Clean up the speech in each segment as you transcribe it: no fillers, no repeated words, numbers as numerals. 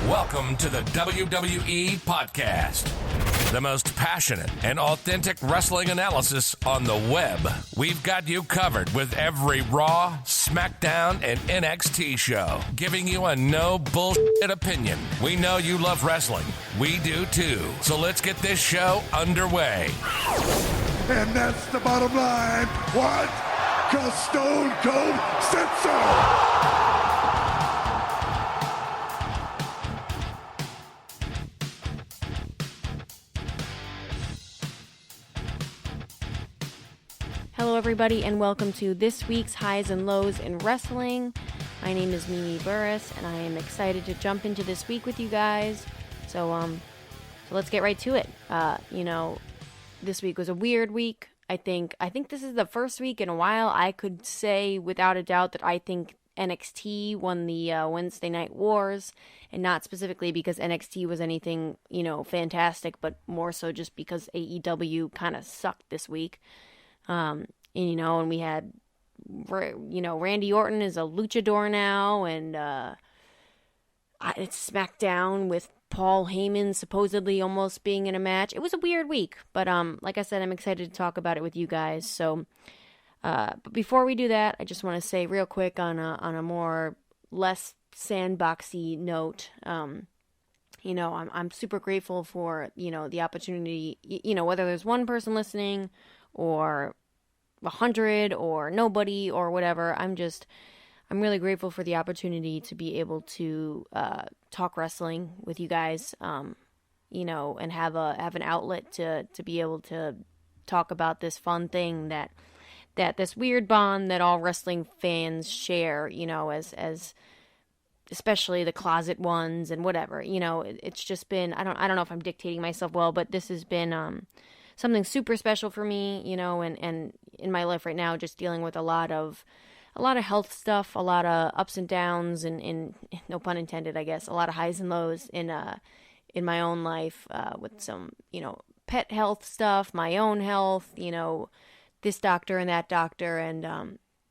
Welcome to the WWE Podcast, the most passionate and authentic wrestling analysis on the web. We've got you covered with every Raw, SmackDown, and NXT show, giving you a no bullshit opinion. We know you love wrestling. We do too. So let's get this show underway. And that's the bottom line. What? 'Cause Stone Cold said so. Hello everybody and welcome to this week's Highs and Lows in Wrestling. My name is Mimi Burris and I am excited to jump into this week with you guys. So let's get right to it. This week was a weird week. I think this is the first week in a while I could say without a doubt that I think NXT won the Wednesday Night Wars, and not specifically because NXT was anything, fantastic, but more so just because AEW kind of sucked this week. And we had, Randy Orton is a luchador now, and it's SmackDown with Paul Heyman supposedly almost being in a match. It was a weird week, but like I said, I'm excited to talk about it with you guys. So, but before we do that, I just want to say real quick on a more less sandboxy note. I'm super grateful for the opportunity. Whether there's one person listening or 100 or nobody or whatever, I'm really grateful for the opportunity to be able to talk wrestling with you guys, and have an outlet to be able to talk about this fun thing that this weird bond that all wrestling fans share, as especially the closet ones and whatever. It's just been, I don't know if I'm dictating myself well, but this has been something super special for me, and in my life right now, just dealing with a lot of health stuff, a lot of ups and downs, and no pun intended, I guess, a lot of highs and lows in my own life, with some, pet health stuff, my own health, this doctor and that doctor,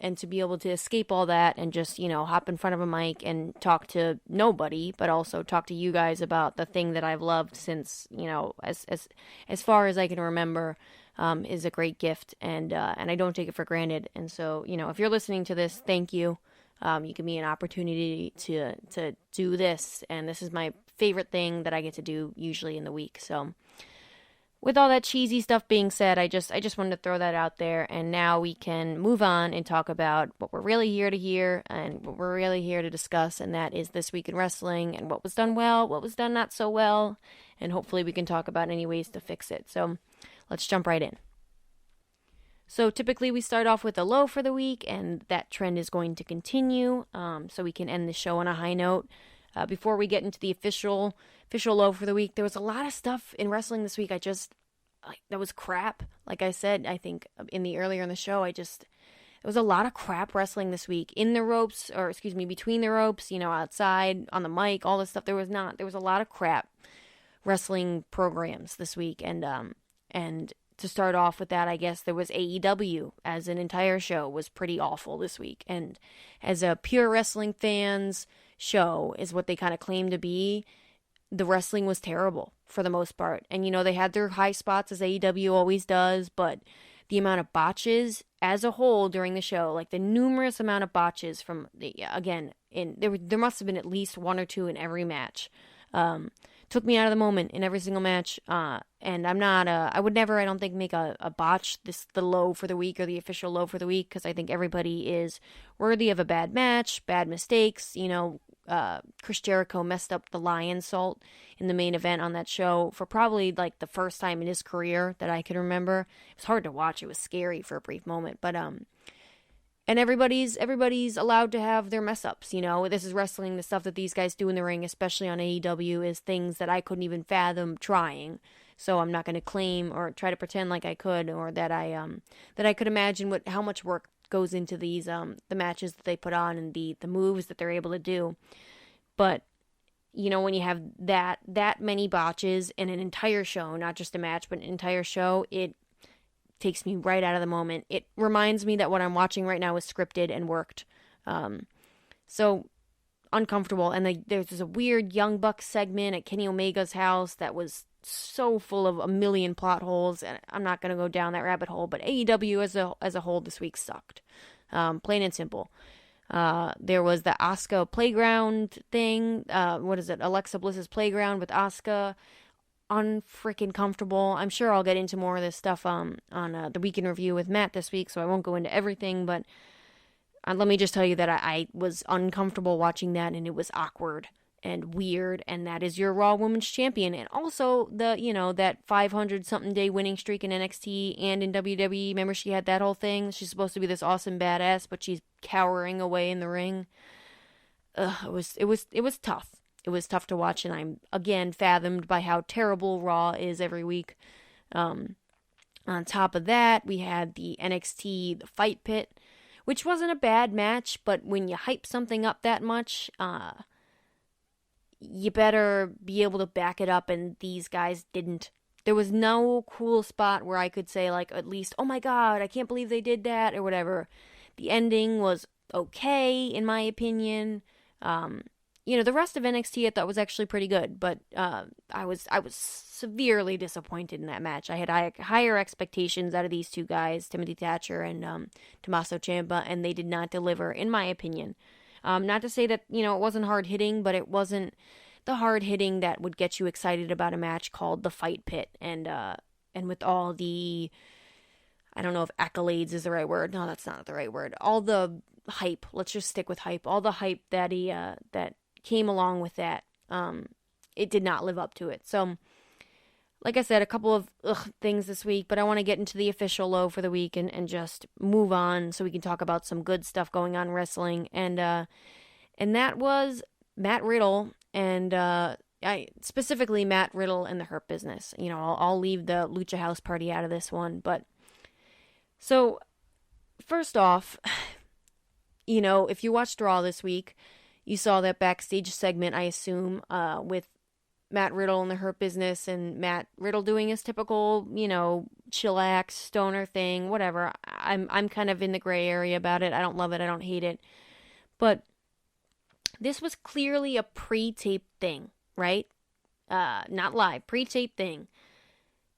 and to be able to escape all that and just, hop in front of a mic and talk to nobody, but also talk to you guys about the thing that I've loved since, as far as I can remember, is a great gift, and I don't take it for granted. And so, if you're listening to this, thank you. You give me an opportunity to do this, and this is my favorite thing that I get to do usually in the week. So, with all that cheesy stuff being said, I just wanted to throw that out there, and now we can move on and talk about what we're really here to hear and what we're really here to discuss, and that is this week in wrestling and what was done well, what was done not so well, and hopefully we can talk about any ways to fix it. So let's jump right in. So typically we start off with a low for the week, and that trend is going to continue, so we can end the show on a high note. Before we get into the official low for the week, there was a lot of stuff in wrestling this week that was crap. Like I said, I think earlier in the show, there was a lot of crap wrestling this week. In the ropes, between the ropes, outside, on the mic, all this stuff. There was a lot of crap wrestling programs this week, and to start off with that, I guess there was AEW as an entire show was pretty awful this week. And as a pure wrestling fans show is what they kind of claim to be, the wrestling was terrible for the most part. And, they had their high spots as AEW always does, but the amount of botches as a whole during the show, like the numerous amount of botches from there must have been at least one or two in every match. Took me out of the moment in every single match, and I'm not, I would never, I don't think, make a botch the low for the week or the official low for the week, because I think everybody is worthy of a bad match, bad mistakes. Chris Jericho messed up the lion salt in the main event on that show for probably like the first time in his career that I can remember. It was hard to watch. It was scary for a brief moment, but and everybody's allowed to have their mess ups. This is wrestling. The stuff that these guys do in the ring, especially on AEW, is things that I couldn't even fathom trying. So I'm not going to claim or try to pretend like I could, or that I could imagine how much work goes into these the matches that they put on and the moves that they're able to do. But when you have that many botches in an entire show, not just a match, but an entire show, it takes me right out of the moment. It reminds me that what I'm watching right now is scripted and worked. So uncomfortable. And there's a weird Young Bucks segment at Kenny Omega's house that was so full of a million plot holes, and I'm not going to go down that rabbit hole, but AEW as a whole this week sucked. Plain and simple. There was the Asuka playground thing. What is it? Alexa Bliss's playground with Asuka. Unfreaking comfortable. I'm sure I'll get into more of this stuff on the Week in Review with Matt this week, so I won't go into everything, but let me just tell you that I was uncomfortable watching that, and it was awkward and weird, and that is your Raw Women's Champion. And also that 500-something day winning streak in NXT and in WWE. Remember, she had that whole thing? She's supposed to be this awesome badass, but she's cowering away in the ring. It was tough. It was tough to watch, and I'm, again, fathomed by how terrible Raw is every week. On top of that, we had the NXT the Fight Pit, which wasn't a bad match, but when you hype something up that much, you better be able to back it up, and these guys didn't. There was no cool spot where I could say, like, at least, oh my god, I can't believe they did that, or whatever. The ending was okay, in my opinion. The rest of NXT I thought was actually pretty good, but I was severely disappointed in that match. I had higher expectations out of these two guys, Timothy Thatcher and Tommaso Ciampa, and they did not deliver, in my opinion. Not to say that, it wasn't hard-hitting, but it wasn't the hard-hitting that would get you excited about a match called the Fight Pit. And with all the, I don't know if accolades is the right word. No, that's not the right word. All the hype. Let's just stick with hype. All the hype that that came along with that. It did not live up to it. So, like I said, a couple of things this week, but I want to get into the official low for the week and just move on so we can talk about some good stuff going on in wrestling. And that was Matt Riddle and specifically Matt Riddle and the Hurt Business. I'll leave the Lucha House Party out of this one. But so first off, if you watched Raw this week, you saw that backstage segment, I assume, with Matt Riddle and the Hurt Business, and Matt Riddle doing his typical, chillax, stoner thing, whatever. I'm kind of in the gray area about it. I don't love it. I don't hate it. But this was clearly a pre-taped thing, right? Not live, pre-taped thing.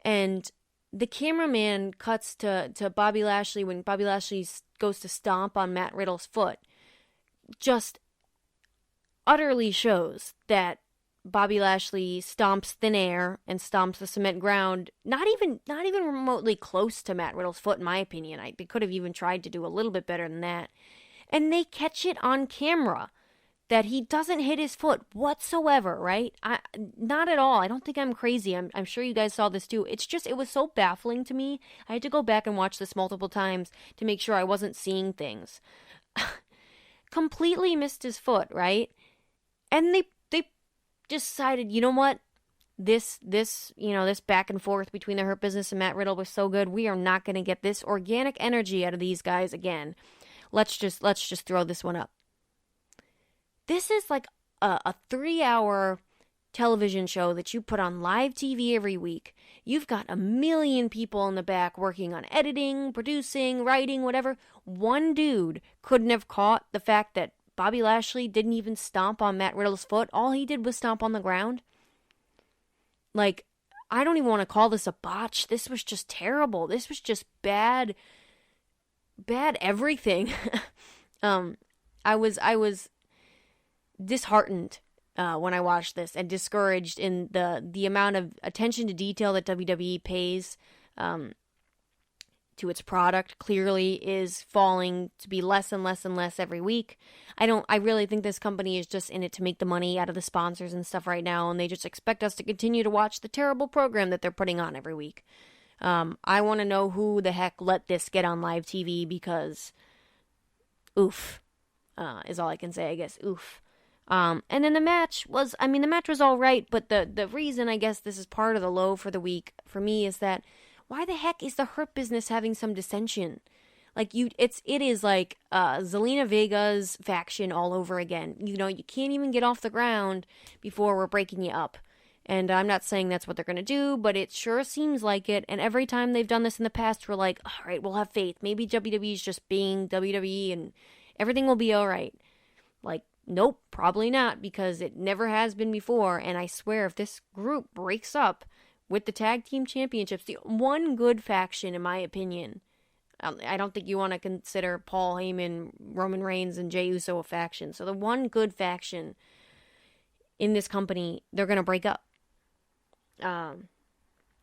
And the cameraman cuts to Bobby Lashley when Bobby Lashley goes to stomp on Matt Riddle's foot. Just utterly shows that Bobby Lashley stomps thin air and stomps the cement ground, not even remotely close to Matt Riddle's foot, in my opinion. They could have even tried to do a little bit better than that. And they catch it on camera that he doesn't hit his foot whatsoever, right? Not at all. I don't think I'm crazy. I'm sure you guys saw this too. It was so baffling to me. I had to go back and watch this multiple times to make sure I wasn't seeing things. Completely missed his foot, right? And they decided, you know what? This back and forth between the Hurt Business and Matt Riddle was so good. We are not going to get this organic energy out of these guys again. Let's just throw this one up. This is like a 3-hour television show that you put on live TV every week. You've got 1 million people in the back working on editing, producing, writing, whatever. One dude couldn't have caught the fact that Bobby Lashley didn't even stomp on Matt Riddle's foot. All he did was stomp on the ground. Like, I don't even want to call this a botch. This was just terrible. This was just bad everything. I was disheartened when I watched this and discouraged in the amount of attention to detail that WWE pays to its product. Clearly is falling to be less and less and less every week. I really think this company is just in it to make the money out of the sponsors and stuff right now, and they just expect us to continue to watch the terrible program that they're putting on every week. I want to know who the heck let this get on live TV, because oof, is all I can say, I guess. Oof. And then the match was all right, but the reason I guess this is part of the low for the week for me is that why the heck is the Hurt Business having some dissension? Like, it is like Zelina Vega's faction all over again. You can't even get off the ground before we're breaking you up. And I'm not saying that's what they're going to do, but it sure seems like it. And every time they've done this in the past, we're like, all right, we'll have faith. Maybe WWE's just being WWE and everything will be all right. Like, Nope, probably not, because it never has been before. And I swear, if this group breaks up with the tag team championships, the one good faction, in my opinion, I don't think you want to consider Paul Heyman, Roman Reigns, and Jey Uso a faction. So the one good faction in this company, they're going to break up.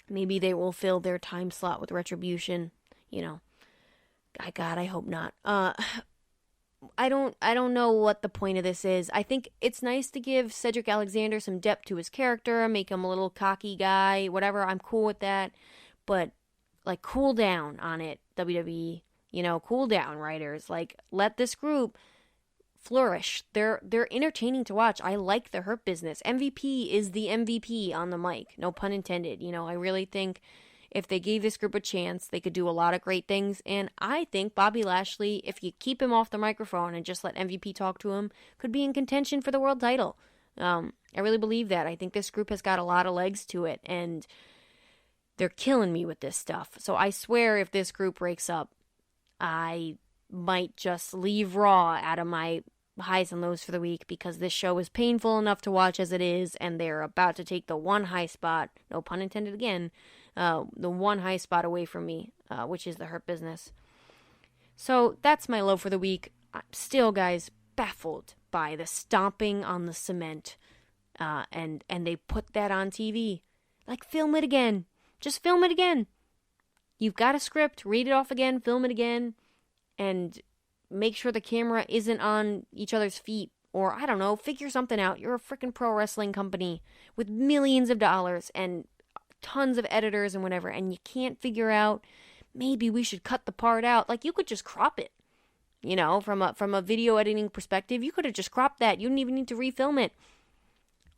Maybe they will fill their time slot with Retribution. God, I hope not. I don't know what the point of this is. I think it's nice to give Cedric Alexander some depth to his character, make him a little cocky guy, whatever. I'm cool with that. But, cool down on it, WWE. Cool down, writers. Let this group flourish. They're entertaining to watch. I like the Hurt Business. MVP is the MVP on the mic. No pun intended. I really think if they gave this group a chance, they could do a lot of great things. And I think Bobby Lashley, if you keep him off the microphone and just let MVP talk to him, could be in contention for the world title. I really believe that. I think this group has got a lot of legs to it, and they're killing me with this stuff. So I swear if this group breaks up, I might just leave Raw out of my highs and lows for the week, because this show is painful enough to watch as it is, and they're about to take the one high spot, no pun intended again, the one high spot away from me, which is the Hurt Business. So that's my low for the week. I'm still, guys, baffled by the stomping on the cement, and they put that on TV. Film it again. Just film it again. You've got a script, read it off again, film it again, and make sure the camera isn't on each other's feet. Or, I don't know, figure something out. You're a freaking pro wrestling company with millions of dollars and tons of editors and whatever, and you can't figure out, maybe we should cut the part out. You could just crop it. From a video editing perspective, you could have just cropped that. You didn't even need to refilm it.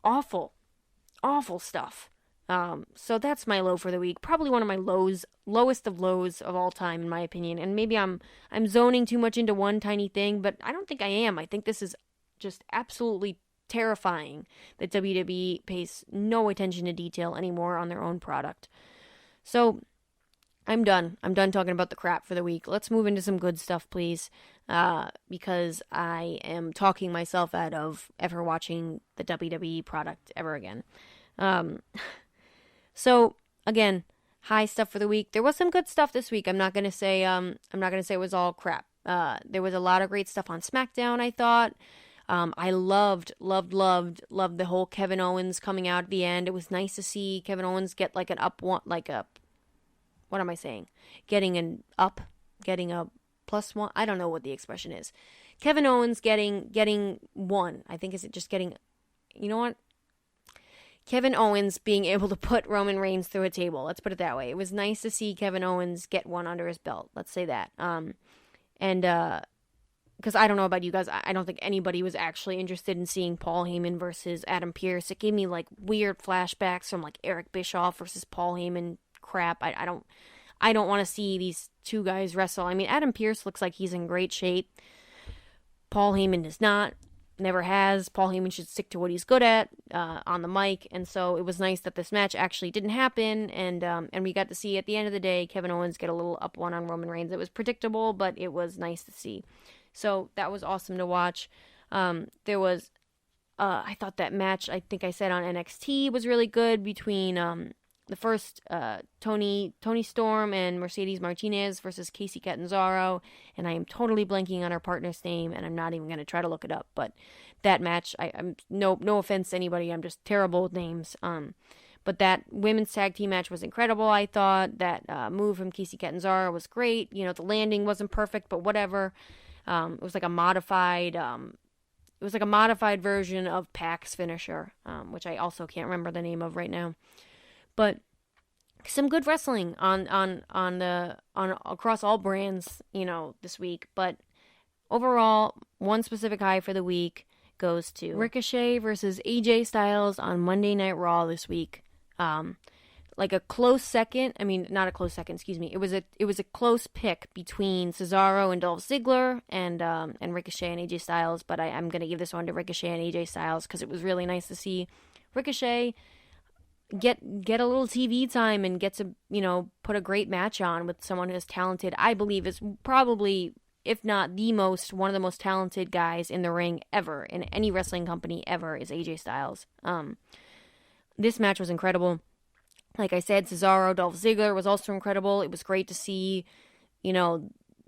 Awful. Awful stuff. So that's my low for the week. Probably one of my lowest of lows of all time, in my opinion. And maybe I'm zoning too much into one tiny thing, but I don't think I am. I think this is just absolutely terrifying that WWE pays no attention to detail anymore on their own product. So I'm done. I'm done talking about the crap for the week. Let's move into some good stuff, please, because I am talking myself out of ever watching the WWE product ever again. So again, high stuff for the week. There was some good stuff this week. I'm not gonna say it was all crap. There was a lot of great stuff on SmackDown, I thought. I loved the whole Kevin Owens coming out at the end. It was nice to see Kevin Owens get an up one, what am I saying? Getting a plus one. I don't know what the expression is. Kevin Owens getting one. I think, is it just getting, you know what? Kevin Owens being able to put Roman Reigns through a table. Let's put it that way. It was nice to see Kevin Owens get one under his belt. Let's say that. Because I don't know about you guys, I don't think anybody was actually interested in seeing Paul Heyman versus Adam Pearce. It gave me weird flashbacks from Eric Bischoff versus Paul Heyman crap. I don't want to see these two guys wrestle. I mean, Adam Pearce looks like he's in great shape. Paul Heyman does not. Never has. Paul Heyman should stick to what he's good at on the mic, and so it was nice that this match actually didn't happen, and we got to see at the end of the day Kevin Owens get a little up one on Roman Reigns. It was predictable, but it was nice to see. So that was awesome to watch. There was, I thought that match, I think I said on NXT, was really good between the first Tony Storm and Mercedes Martinez versus Kacy Catanzaro, and I am totally blanking on her partner's name, and I'm not even going to try to look it up, but that match, I'm no offense to anybody, I'm just terrible with names, but that women's tag team match was incredible. I thought that move from Kacy Catanzaro was great. The landing wasn't perfect, but whatever. It was a modified version of Pac's finisher, which I also can't remember the name of right now. But some good wrestling on across all brands, this week. But overall, one specific high for the week goes to Ricochet versus AJ Styles on Monday Night Raw this week. A close second. I mean, not a close second. Excuse me. It was a close pick between Cesaro and Dolph Ziggler and Ricochet and AJ Styles. But I'm gonna give this one to Ricochet and AJ Styles because it was really nice to see Ricochet get a little TV time and get to, put a great match on with someone as talented, I believe, is probably if not one of the most talented guys in the ring ever, in any wrestling company ever, is AJ Styles. This match was incredible. Like I said, Cesaro, Dolph Ziggler was also incredible. It was great to see,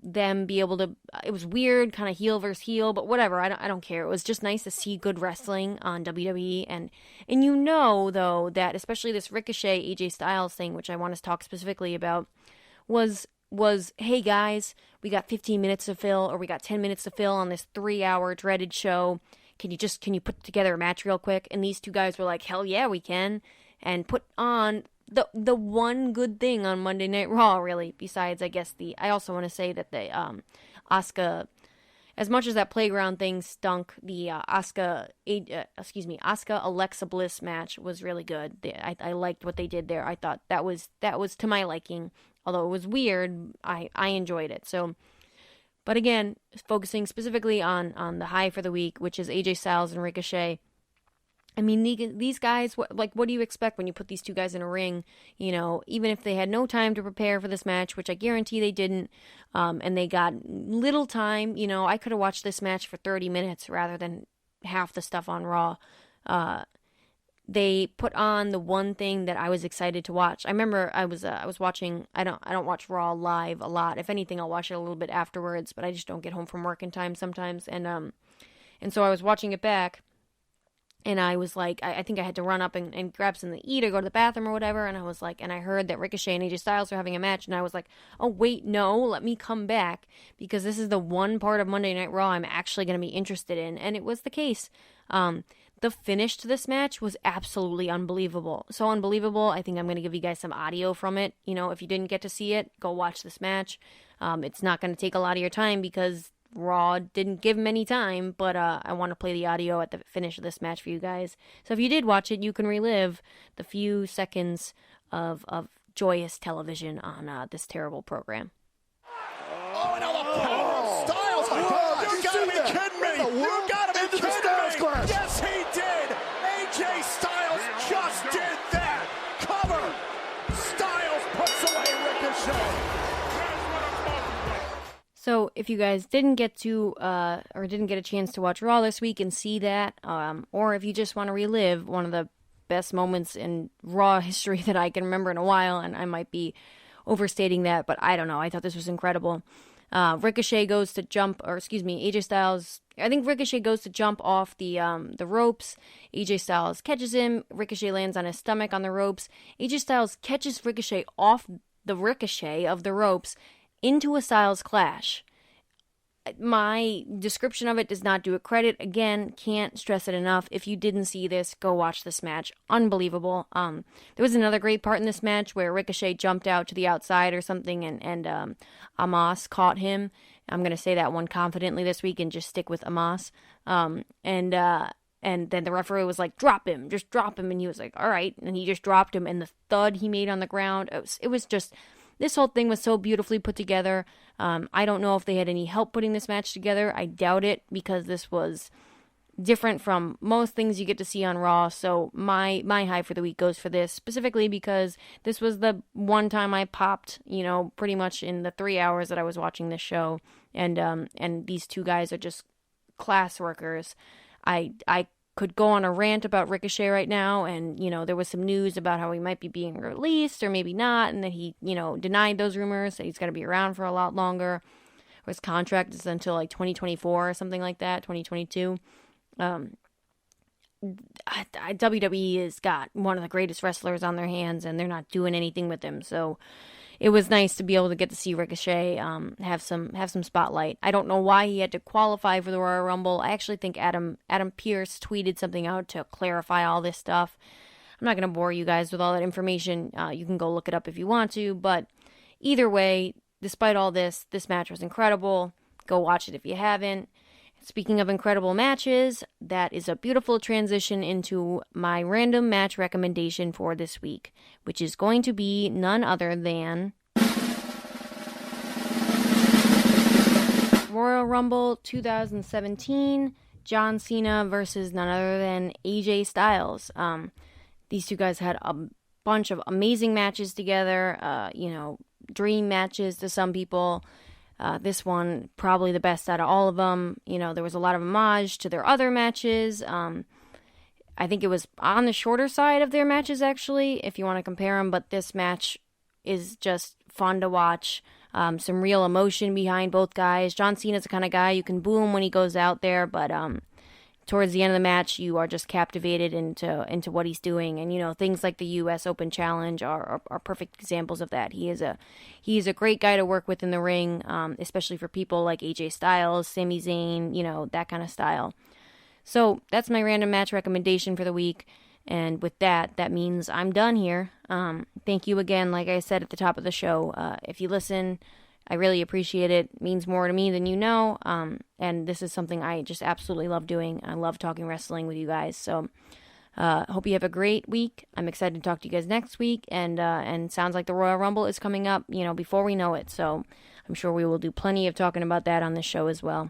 them be able to. It was weird, kind of heel versus heel, but whatever. I don't care. It was just nice to see good wrestling on WWE, and though that especially this Ricochet AJ Styles thing, which I want to talk specifically about, was hey guys, we got 15 minutes to fill, or we got 10 minutes to fill on this 3-hour dreaded show. Can you put together a match real quick? And these two guys were like, hell yeah, we can, and put on the one good thing on Monday Night Raw, really, besides, I guess, I also want to say that the Asuka, as much as that playground thing stunk, the Asuka Alexa Bliss match was really good. I liked what they did there. I thought that was to my liking, although it was weird. I enjoyed it. So, but again, focusing specifically on the high for the week, which is AJ Styles and Ricochet. I mean, these guys, what do you expect when you put these two guys in a ring? Even if they had no time to prepare for this match, which I guarantee they didn't, and they got little time, I could have watched this match for 30 minutes rather than half the stuff on Raw. They put on the one thing that I was excited to watch. I remember I was watching. I don't watch Raw live a lot. If anything, I'll watch it a little bit afterwards, but I just don't get home from work in time sometimes. And so I was watching it back. And I was like, I think I had to run up and grab something to eat or go to the bathroom or whatever. And I was like, and I heard that Ricochet and AJ Styles were having a match. And I was like, oh, wait, no, let me come back. Because this is the one part of Monday Night Raw I'm actually going to be interested in. And it was the case. The finish to this match was absolutely unbelievable. So unbelievable, I think I'm going to give you guys some audio from it. If you didn't get to see it, go watch this match. It's not going to take a lot of your time because Raw didn't give him any time, but I want to play the audio at the finish of this match for you guys. So if you did watch it, you can relive the few seconds of joyous television on this terrible program. Oh, another power Styles! You gotta be kidding me! You gotta be kidding me! Yes, he did! AJ Styles just did that! Cover! Styles puts away Ricochet! So if you guys didn't get to, or didn't get a chance to watch Raw this week and see that, or if you just want to relive one of the best moments in Raw history that I can remember in a while, and I might be overstating that, but I don't know, I thought this was incredible. Ricochet goes to AJ Styles, I think Ricochet goes to jump off the ropes. AJ Styles catches him, Ricochet lands on his stomach on the ropes. AJ Styles catches Ricochet off the ricochet of the ropes into a Styles clash. My description of it does not do it credit. Again, can't stress it enough. If you didn't see this, go watch this match. Unbelievable. There was another great part in this match where Ricochet jumped out to the outside or something, and Amos caught him. I'm going to say that one confidently this week and just stick with Amos. And then the referee was like, just drop him. And he was like, all right. And he just dropped him. And the thud he made on the ground, it was just... This whole thing was so beautifully put together. I don't know if they had any help putting this match together. I doubt it, because this was different from most things you get to see on Raw. So my high for the week goes for this, specifically because this was the one time I popped, pretty much in the 3 hours that I was watching this show. And these two guys are just class workers. I could go on a rant about Ricochet right now, and there was some news about how he might be being released or maybe not, and that he denied those rumors, that he's going to be around for a lot longer, or his contract is until like 2024 or something like that, 2022. WWE has got one of the greatest wrestlers on their hands, and they're not doing anything with him, so it was nice to be able to get to see Ricochet have some spotlight. I don't know why he had to qualify for the Royal Rumble. I actually think Adam Pearce tweeted something out to clarify all this stuff. I'm not going to bore you guys with all that information. You can go look it up if you want to. But either way, despite all this match was incredible. Go watch it if you haven't. Speaking of incredible matches, that is a beautiful transition into my random match recommendation for this week, which is going to be none other than Royal Rumble 2017, John Cena versus none other than AJ Styles. These two guys had a bunch of amazing matches together, dream matches to some people. This one, probably the best out of all of them. You know, there was a lot of homage to their other matches. I think it was on the shorter side of their matches, actually, if you want to compare them. But this match is just fun to watch. Some real emotion behind both guys. John Cena's the kind of guy you can boo him when he goes out there, but towards the end of the match, you are just captivated into what he's doing. And, you know, things like the U.S. Open Challenge are perfect examples of that. He is a great guy to work with in the ring, especially for people like AJ Styles, Sami Zayn, you know, that kind of style. So that's my random match recommendation for the week. And with that means I'm done here. Thank you again, like I said at the top of the show. If you listen, I really appreciate it. It means more to me than you know. And this is something I just absolutely love doing. I love talking wrestling with you guys. So hope you have a great week. I'm excited to talk to you guys next week. And sounds like the Royal Rumble is coming up, you know, before we know it. So I'm sure we will do plenty of talking about that on this show as well.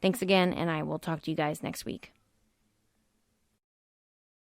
Thanks again, and I will talk to you guys next week.